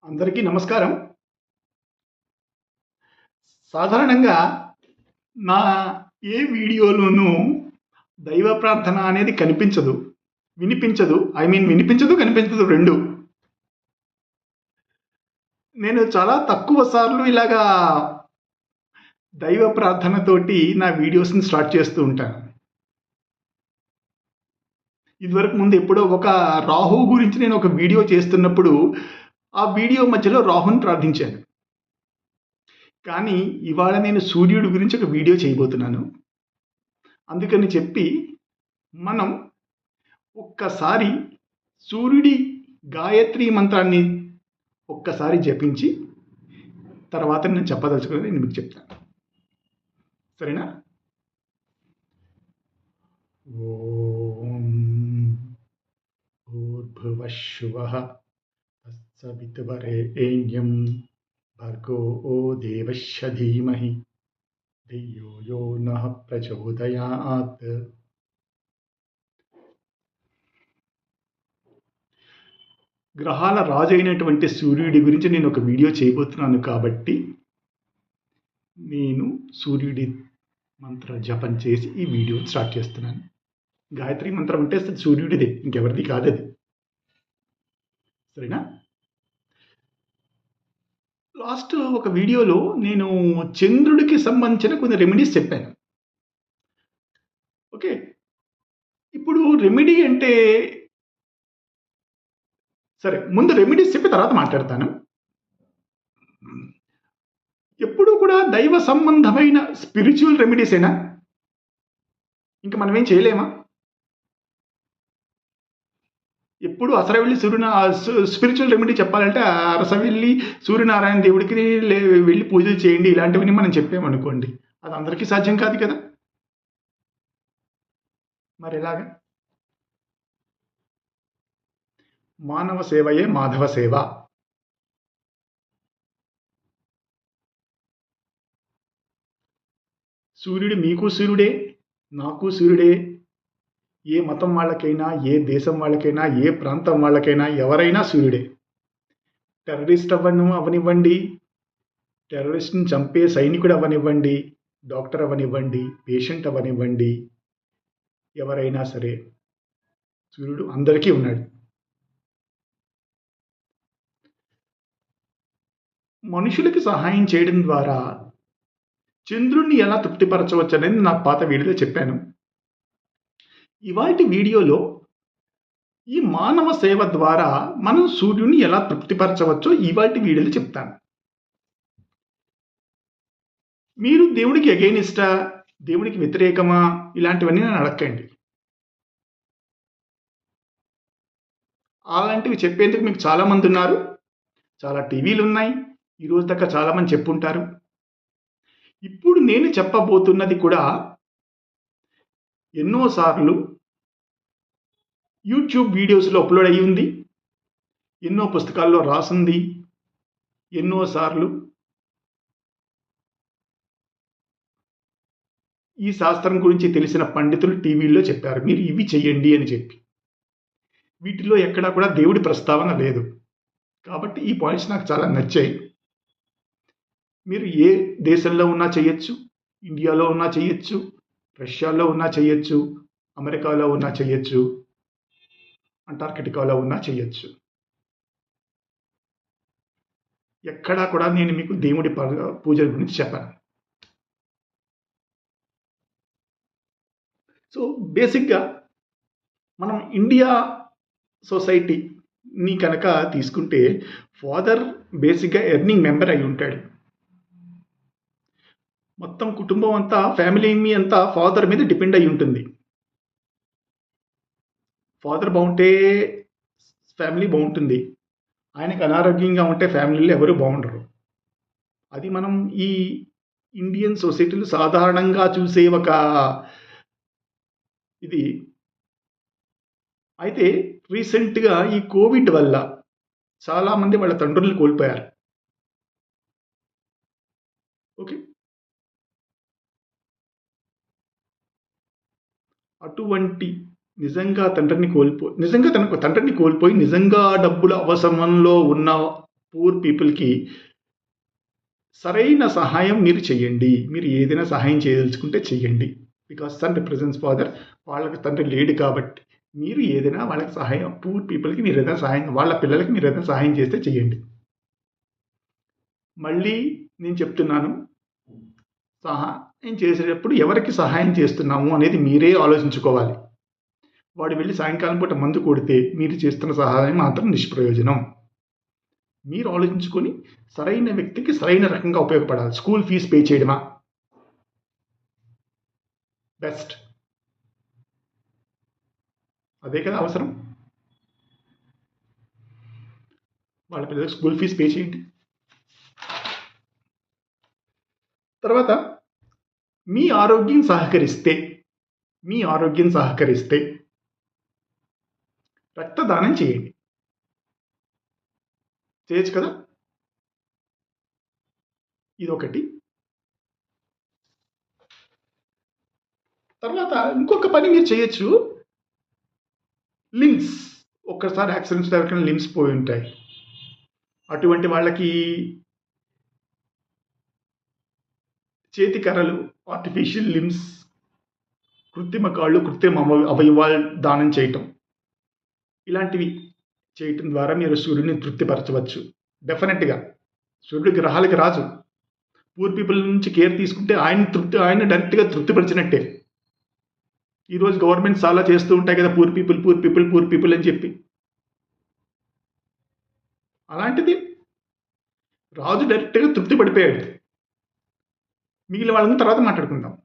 అందరికీ నమస్కారం. సాధారణంగా నా ఏ వీడియోలోనూ దైవ ప్రార్థన అనేది కనిపించదు. వినిపించదు. వినిపించదు, కనిపించదు 2. నేను చాలా తక్కువ సార్లు ఇలాగా దైవ ప్రార్థనతోటి నా వీడియోస్‌ని స్టార్ట్ చేస్తూ ఉంటాను. ఇదివరకు ముందు ఎప్పుడో ఒక రాహువు గురించి నేను ఒక వీడియో చేస్తున్నప్పుడు, ఆ వీడియో మధ్యలో రాహుని ప్రార్థించాను. కానీ ఇవాళ నేను సూర్యుడి గురించి ఒక వీడియో చేయబోతున్నాను. అందుకని చెప్పి మనం ఒక్కసారి సూర్యుడి గాయత్రి మంత్రాన్ని ఒక్కసారి జపించి తర్వాత నేను చెప్పదలుచుకున్నది నేను మీకు చెప్తాను. సరేనా? ఓం భూర్భువఃశువః తత్సవితుర్వరేణ్యం భర్గో దేవస్య ధీమహి ధియో యో నః ప్రచోదయాత్. గ్రహాల రాజు అయినటువంటి సూర్యుడి గురించి నేను ఒక వీడియో చేయబోతున్నాను కాబట్టి నేను సూర్యుడి మంత్ర జపం చేసి ఈ వీడియో స్టార్ట్ చేస్తున్నాను. గాయత్రి మంత్రం అంటే సూర్యుడిదే, ఇంకెవరిది కాదది. సరేనా? లాస్ట్ ఒక వీడియోలో నేను చంద్రుడికి సంబంధించిన కొన్ని రెమెడీస్ చెప్పాను. ఓకే, ఇప్పుడు రెమెడీ అంటే సరే, ముందు రెమెడీస్ చెప్పి తర్వాత మాట్లాడతాను. ఎప్పుడూ కూడా దైవ సంబంధమైన స్పిరిచువల్ రెమెడీస్ అయినా ఇంకా మనం ఏం చేయలేమా? ఎప్పుడు అసరవెల్లి స్పిరిచువల్ రెమెడీ చెప్పాలంటే అరసవెల్లి సూర్యనారాయణ దేవుడికి వెళ్ళి పూజలు చేయండి, ఇలాంటివన్నీ మనం చెప్పామనుకోండి, అది అందరికీ సాధ్యం కాదు కదా. మరి ఎలాగా? మానవ సేవయే మాధవ సేవ. సూర్యుడు మీకు సూర్యుడే, నాకు సూర్యుడే. ఏ మతం వాళ్ళకైనా, ఏ దేశం వాళ్ళకైనా, ఏ ప్రాంతం వాళ్ళకైనా, ఎవరైనా సూర్యుడే. టెర్రరిస్ట్ అవనివ్వండి, టెర్రరిస్ట్ని చంపే సైనికుడు అవనివ్వండి, డాక్టర్ అవనివ్వండి, పేషెంట్ అవనివ్వండి, ఎవరైనా సరే సూర్యుడు అందరికీ ఉన్నాడు. మనుషులకి సహాయం చేయడం ద్వారా చంద్రుణ్ణి ఎలా తృప్తిపరచవచ్చు అనేది నా పాత వీడియోలో చెప్పాను. ఇవాల్టి వీడియోలో ఈ మానవ సేవ ద్వారా మనం సూర్యుని ఎలా తృప్తిపరచవచ్చో ఇవాల్టి వీడియోలో చెప్తాను. మీరు దేవుడికి అగైనిస్టా, దేవుడికి వ్యతిరేకమా, ఇలాంటివన్నీ నన్ను అడగండి. అలాంటివి చెప్పేందుకు మీకు చాలామంది ఉన్నారు, చాలా టీవీలు ఉన్నాయి, ఈరోజు దాకా చాలామంది చెప్పుంటారు. ఇప్పుడు నేను చెప్పబోతున్నది కూడా ఎన్నోసార్లు యూట్యూబ్ వీడియోస్లో అప్లోడ్ అయ్యి ఉంది, ఎన్నో పుస్తకాల్లో రాసింది, ఎన్నోసార్లు ఈ శాస్త్రం గురించి తెలిసిన పండితులు టీవీల్లో చెప్పారు, మీరు ఇవి చెయ్యండి అని చెప్పి. వీటిలో ఎక్కడా కూడా దేవుడి ప్రస్తావన లేదు. కాబట్టి ఈ పాయింట్స్ నాకు చాలా నచ్చాయి. మీరు ఏ దేశంలో ఉన్నా చేయొచ్చు, ఇండియాలో ఉన్నా చేయొచ్చు, రష్యాలో ఉన్నా చేయొచ్చు, అమెరికాలో ఉన్నా చేయొచ్చు, అంటార్కిటికాలో ఉన్నా చేయొచ్చు. ఎక్కడా కూడా నేను మీకు దేవుడి పూజల గురించి చెప్పాను. సో బేసిక్గా మనం ఇండియా సొసైటీని కనుక తీసుకుంటే ఫాదర్ బేసిక్గా ఎర్నింగ్ మెంబర్ అయి ఉంటాడు. మొత్తం కుటుంబం అంతా, ఫ్యామిలీ అంతా ఫాదర్ మీద డిపెండ్ అయి ఉంటుంది. ఫాదర్ బాగుంటే ఫ్యామిలీ బాగుంటుంది, ఆయనకు అనారోగ్యంగా ఉంటే ఫ్యామిలీలో ఎవరు బాగుండరు. అది మనం ఈ ఇండియన్ సొసైటీలో సాధారణంగా చూసే ఒక ఇది. అయితే రీసెంట్గా ఈ కోవిడ్ వల్ల చాలామంది వాళ్ళ తండ్రులను కోల్పోయారు. ఓకే, అటువంటి నిజంగా తనకు తండ్రిని కోల్పోయి నిజంగా డబ్బుల అవసరంలో ఉన్న పూర్ పీపుల్కి సరైన సహాయం మీరు చెయ్యండి. మీరు ఏదైనా సహాయం చేయదలుచుకుంటే చెయ్యండి. Because son represents father. వాళ్ళకి తండ్రి లేడు కాబట్టి మీరు ఏదైనా వాళ్ళకి సహాయం, పూర్ పీపుల్కి మీరు ఏదైనా సహాయం, వాళ్ళ పిల్లలకి మీరు ఏదైనా సహాయం చేస్తే చెయ్యండి. మళ్ళీ నేను చెప్తున్నాను, సహాయం చేసేటప్పుడు ఎవరికి సహాయం చేస్తున్నాము అనేది మీరే ఆలోచించుకోవాలి. వాడు వెళ్ళి సాయంకాలం పూట మందు కొడితే మీరు చేస్తున్న సహాయం మాత్రం నిష్ప్రయోజనం. మీరు ఆలోచించుకొని సరైన వ్యక్తికి సరైన రకంగా ఉపయోగపడాలి. స్కూల్ ఫీజు పే చేయడమా? బెస్ట్. అదే కదా అవసరం. వాళ్ళ పిల్లలకు స్కూల్ ఫీజు పే చేయండి. తర్వాత మీ ఆరోగ్యం సహకరిస్తే రక్తదానం చేయండి. చేయొచ్చు కదా. ఇదొకటి. తర్వాత ఇంకొక పని మీరు చేయొచ్చు. లిమ్స్, ఒక్కసారి యాక్సిడెంట్స్ ఎవరికైనా లిమ్స్ పోయి ఉంటాయి, అటువంటి వాళ్ళకి చేతి కర్రలు, ఆర్టిఫిషియల్ లిమ్స్, కృత్రిమ కాళ్ళు, కృత్రిమ అవయవాలు దానం చేయటం, ఇలాంటివి చేయటం ద్వారా మీరు సూర్యుడిని తృప్తిపరచవచ్చు. డెఫినెట్గా సూర్యుడు గ్రహాలకి రాజు. పూర్ పీపుల్ నుంచి కేర్ తీసుకుంటే ఆయన డైరెక్ట్గా తృప్తిపరిచినట్టే. ఈరోజు గవర్నమెంట్ చాలా చేస్తూ ఉంటాయి కదా, పూర్ పీపుల్ అని చెప్పి. అలాంటిది రాజు డైరెక్ట్గా తృప్తి పడిపోయాడు. మిగిలిన వాళ్ళని తర్వాత మాట్లాడుకుందాం,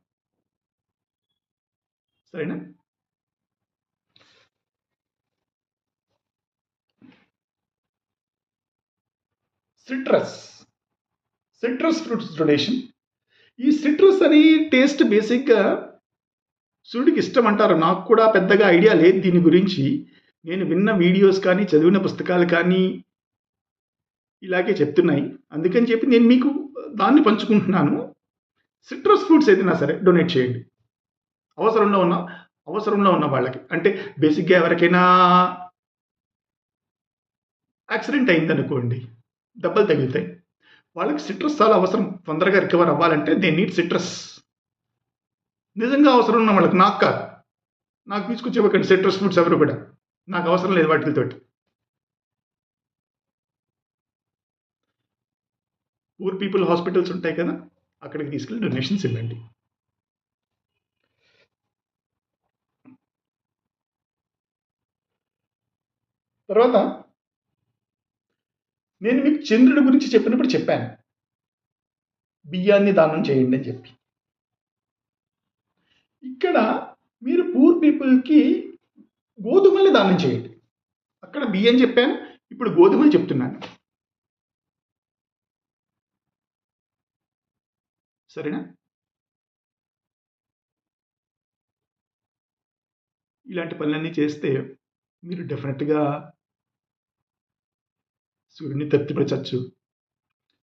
సరేనా? Citrus fruits donation. ఈ సిట్రస్ అని టేస్ట్ బేసిక్గా సూర్యుడికి ఇష్టం అంటారు. నాకు కూడా పెద్దగా ఐడియా లేదు దీని గురించి. నేను విన్న వీడియోస్ కానీ చదివిన పుస్తకాలు కానీ ఇలాగే చెప్తున్నాయి. అందుకని చెప్పి నేను మీకు దాన్ని పంచుకుంటున్నాను. సిట్రస్ ఫ్రూట్స్ ఏదైనా సరే డొనేట్ చేయండి అవసరంలో ఉన్న వాళ్ళకి. అంటే బేసిక్గా ఎవరికైనా యాక్సిడెంట్ అయిందనుకోండి, దెబ్బలు తగులుతాయి, వాళ్ళకి సిట్రస్ చాలా అవసరం. తొందరగా రికవర్ అవ్వాలంటే దే నీడ్ సిట్రస్. నిజంగా అవసరం ఉన్న వాళ్ళకి, నాకు కాదు, నాకు తీసుకొచ్చేవ్వకండి సిట్రస్ ఫ్రూట్స్ ఎవరు కూడా. నాకు అవసరం లేదు వాటితోటి. పూర్ పీపుల్ హాస్పిటల్స్ ఉంటాయి కదా, అక్కడికి తీసుకెళ్ళి డొనేషన్స్ ఇవ్వండి. తర్వాత నేను మీకు చంద్రుడి గురించి చెప్పినప్పుడు చెప్పాను, బియ్యాన్ని దానం చేయండి అని చెప్పి. ఇక్కడ మీరు పూర్ పీపుల్కి గోధుమల్ని దానం చేయండి. అక్కడ బియ్యం చెప్పాను, ఇప్పుడు గోధుమలు చెప్తున్నాను, సరేనా? ఇలాంటి పనులన్నీ చేస్తే మీరు డెఫినెట్గా సూర్యుని తృప్తిపరచచ్చు.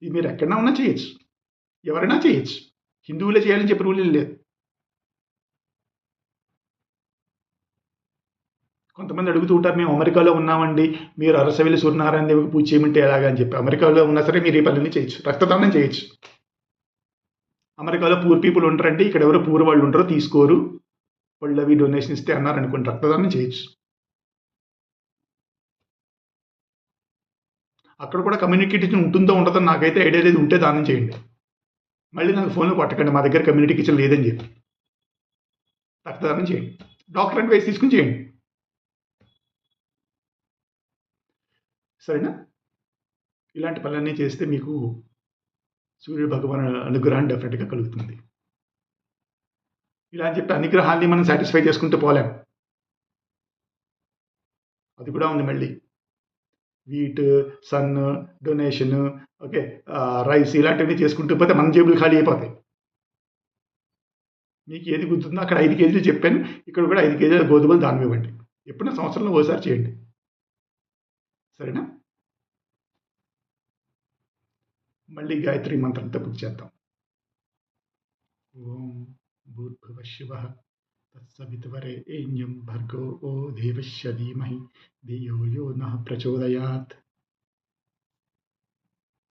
ఇది మీరు ఎక్కడన్నా ఉన్నా చేయొచ్చు, ఎవరైనా చేయొచ్చు. హిందువులే చేయాలని చెప్పి రూల్ లేదు. కొంతమంది అడుగుతూ ఉంటారు, మేము అమెరికాలో ఉన్నామండి, మీరు అరసవెల్లి సూర్యనారాయణ దేవికి పూజ చేయమంటే ఎలాగా అని చెప్పి. అమెరికాలో ఉన్నా సరే మీరు ఈ పనులన్నీ చేయొచ్చు, రక్తదానం చేయొచ్చు. అమెరికాలో పూర్ పీపుల్ ఉంటారంటే ఇక్కడ ఎవరు పూర్ వాళ్ళు ఉంటారో తీసుకోరు, వాళ్ళు అవి డొనేషన్ ఇస్తే అన్నారనుకోండి, రక్తదానం చేయొచ్చు. అక్కడ కూడా కమ్యూనిటీ కిచెన్ ఉంటుందో ఉండదో నాకైతే ఐడియా లేదు. ఉంటే దానం చేయండి. మళ్ళీ నాకు ఫోన్లో కొట్టకండి మా దగ్గర కమ్యూనిటీ కిచెన్ లేదని చెప్పి. రక్తదానం చేయండి, డాక్టర్ అడ్వైస్ తీసుకుని చేయండి, సరేనా? ఇలాంటి పనులన్నీ చేస్తే మీకు సూర్య భగవాన్ అనుగ్రహం డెఫినెట్గా కలుగుతుంది. ఇలా అని చెప్పి అనుగ్రహాన్ని మనం సాటిస్ఫై చేసుకుంటూ పోలేం. అది కూడా ఉంది మళ్ళీ. Wheat, sun, donation, okay, rice, ఇలాంటివన్నీ చేసుకుంటూ పోతే మన జేబులు ఖాళీ అయిపోతాయి. మీకు ఏది గుర్తుందో అక్కడ 5 కేజీలు చెప్పాను, ఇక్కడ కూడా 5 కేజీల గోధుమలు దానం ఇవ్వండి. ఎప్పుడైనా సంవత్సరంలో ఓసారి చేయండి, సరేనా? మళ్ళీ గాయత్రి మంత్రంతో పూజ చేద్దాం. ఓం భూర్భువః శివః తత్సవితుర్వరేణ్యం భర్గో దేవస్య ధీమహి ధియో యో నః ప్రచోదయాత్.